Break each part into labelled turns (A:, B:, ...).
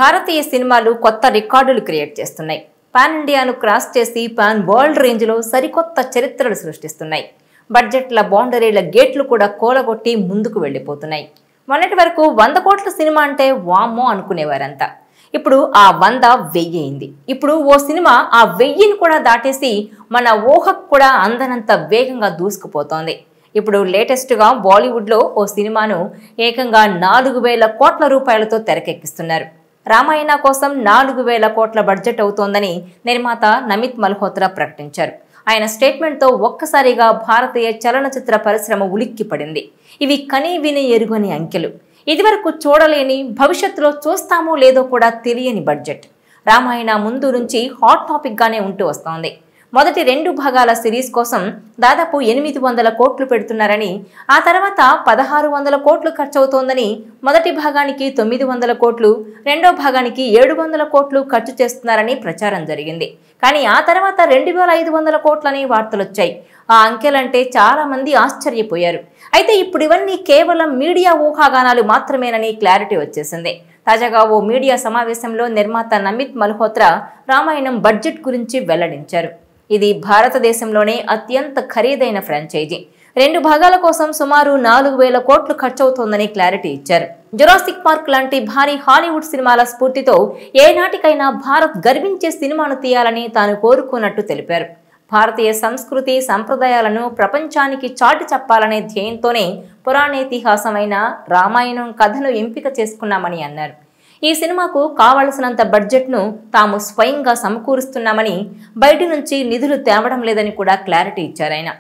A: భారతీయ సినిమాలు కొత్త రికార్డులు క్రియేట్ చేస్తున్నాయి. పాన్ ఇండియాను క్రాస్ చేసి పాన్ వరల్డ్ రేంజ్లో సరికొత్త చరిత్రలు సృష్టిస్తున్నాయి. బడ్జెట్ల బౌండరీల గేట్లు కూడా కోలగొట్టి ముందుకు వెళ్ళిపోతున్నాయి. మొన్నటి వరకు 100 కోట్ల సినిమా అంటే వామ్మో అనుకునేవారంతా. ఇప్పుడు ఆ 100 1000 అయింది. ఇప్పుడు ఓ సినిమా ఆ 1000ని కూడా దాటేసి మన ఊహకు కూడా అందనంత వేగంగా దూసుకుపోతోంది. ఇప్పుడు లేటెస్ట్గా బాలీవుడ్లో ఓ సినిమాను ఏకంగా 4000 కోట్ల రూపాయలతో తెరకెక్కిస్తున్నారు. రామాయణ కోసం 4000 కోట్ల బడ్జెట్ అవుతోందని నిర్మాత నమిత్ మల్హోత్రా ప్రకటించారు. ఆయన స్టేట్మెంట్తో ఒక్కసారిగా భారతీయ చలనచిత్ర పరిశ్రమ ఉలిక్కిపడింది. ఇవి కనీ విని ఎరుగని అంకెలు. ఇదివరకు చూడలేని, భవిష్యత్తులో చూస్తామో లేదో కూడా తెలియని బడ్జెట్. రామాయణ ముందు నుంచి హాట్ టాపిక్ గానే ఉంటూ వస్తోంది. మొదటి 2 భాగాల సిరీస్ కోసం దాదాపు 800 కోట్లు పెడుతున్నారని, ఆ తర్వాత 1600 కోట్లు ఖర్చవుతోందని, మొదటి భాగానికి 900 కోట్లు, రెండో భాగానికి 700 కోట్లు ఖర్చు చేస్తున్నారని ప్రచారం జరిగింది. కానీ ఆ తర్వాత 2500 కోట్లని వార్తలొచ్చాయి. ఆ అంకెలంటే చాలా మంది ఆశ్చర్యపోయారు. అయితే ఇప్పుడు ఇవన్నీ కేవలం మీడియా ఊహాగానాలు మాత్రమేనని క్లారిటీ వచ్చేసింది. తాజాగా ఓ మీడియా సమావేశంలో నిర్మాత నమిత్ మల్హోత్రా రామాయణం బడ్జెట్ గురించి వెల్లడించారు. ఇది భారతదేశంలోనే అత్యంత ఖరీదైన ఫ్రాంచైజీ. 2 భాగాల కోసం సుమారు 4000 కోట్లు ఖర్చవుతోందని క్లారిటీ ఇచ్చారు. జురాసిక్ పార్క్ లాంటి భారీ హాలీవుడ్ సినిమాల స్ఫూర్తితో ఏనాటికైనా భారత్ గర్వించే సినిమాను తీయాలని తాను కోరుకున్నట్టు తెలిపారు. భారతీయ సంస్కృతి సంప్రదాయాలను ప్రపంచానికి చాటి చెప్పాలనే ధ్యేయంతోనే పురాణేతిహాసమైన రామాయణం కథను ఎంపిక చేసుకున్నామని అన్నారు. ఈ సినిమాకు కావలసినంత బడ్జెట్ను తాము స్వయంగా సమకూరుస్తున్నామని, బయటి నుంచి నిధులు తేవడం లేదని కూడా క్లారిటీ ఇచ్చారాయన.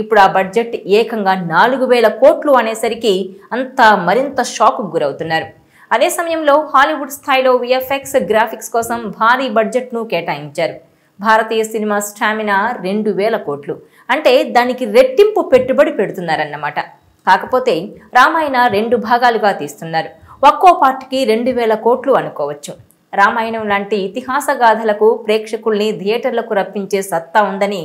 A: ఇప్పుడు ఆ బడ్జెట్ ఏకంగా 4000 కోట్లు అనేసరికి అంతా మరింత షాక్కు గురవుతున్నారు. అదే సమయంలో హాలీవుడ్ స్థాయిలో విఎఫ్ఎక్స్ గ్రాఫిక్స్ కోసం భారీ బడ్జెట్ను కేటాయించారు. భారతీయ సినిమా స్టామినా 2000 కోట్లు అంటే దానికి రెట్టింపు పెట్టుబడి పెడుతున్నారన్నమాట. కాకపోతే రామాయణ 2 భాగాలుగా తీస్తున్నారు. ఒక్కో పార్ట్కి 2000 కోట్లు అనుకోవచ్చు. రామాయణం లాంటి ఇతిహాస గాథలకు ప్రేక్షకుల్ని థియేటర్లకు రప్పించే సత్తా ఉందని,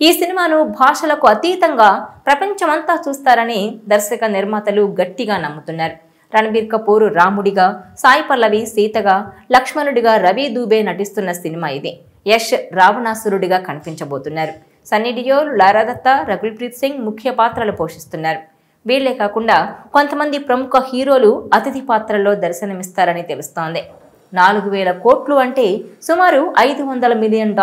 A: ఈ సినిమాను భాషలకు అతీతంగా ప్రపంచమంతా చూస్తారని దర్శక నిర్మాతలు గట్టిగా నమ్ముతున్నారు. రణబీర్ కపూర్ రాముడిగా, సాయి పల్లవి సీతగా, లక్ష్మణుడిగా రవి దూబే నటిస్తున్న సినిమా ఇది. యష్ రావణాసురుడిగా కనిపించబోతున్నారు. సన్నీ డియోల్, లారా దత్తా, రకుల్ ప్రీత్ సింగ్ ముఖ్య పాత్రలు పోషిస్తున్నారు. వీళ్లే కాకుండా కొంతమంది ప్రముఖ హీరోలు అతిథి పాత్రల్లో దర్శనమిస్తారని తెలుస్తోంది. 4000 కోట్లు అంటే సుమారు $500 మిలియన్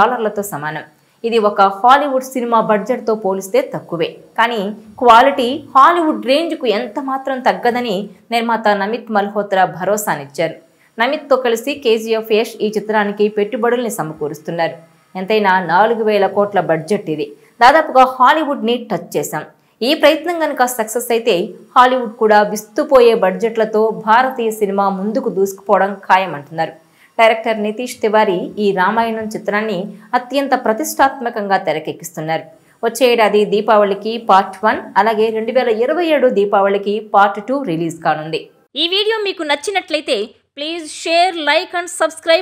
A: సమానం. ఇది ఒక హాలీవుడ్ సినిమా బడ్జెట్తో పోలిస్తే తక్కువే. కానీ క్వాలిటీ హాలీవుడ్ రేంజ్కు ఎంత మాత్రం తగ్గదని నిర్మాత నమిత్ మల్హోత్రా భరోసానిచ్చారు. నమిత్తో కలిసి కేజీఎఫ్ యష్ ఈ చిత్రానికి పెట్టుబడుల్ని సమకూరుస్తున్నారు. ఎంతైనా 4000 కోట్ల బడ్జెట్ ఇది. దాదాపుగా హాలీవుడ్ని టచ్ చేశాం. ఈ ప్రయత్నం కనుక సక్సెస్ అయితే హాలీవుడ్ కూడా విస్తుపోయే బడ్జెట్లతో భారతీయ సినిమా ముందుకు దూసుకుపోవడం ఖాయమంటున్నారు. డైరెక్టర్ నితీష్ తివారీ ఈ రామాయణం చిత్రాన్ని అత్యంత ప్రతిష్టాత్మకంగా తెరకెక్కిస్తున్నారు. వచ్చే ఏడాది దీపావళికి పార్ట్ 1, అలాగే 2027 దీపావళికి పార్ట్ 2 రిలీజ్ కానుంది. ఈ వీడియో మీకు నచ్చినట్లయితే please share, like and subscribe.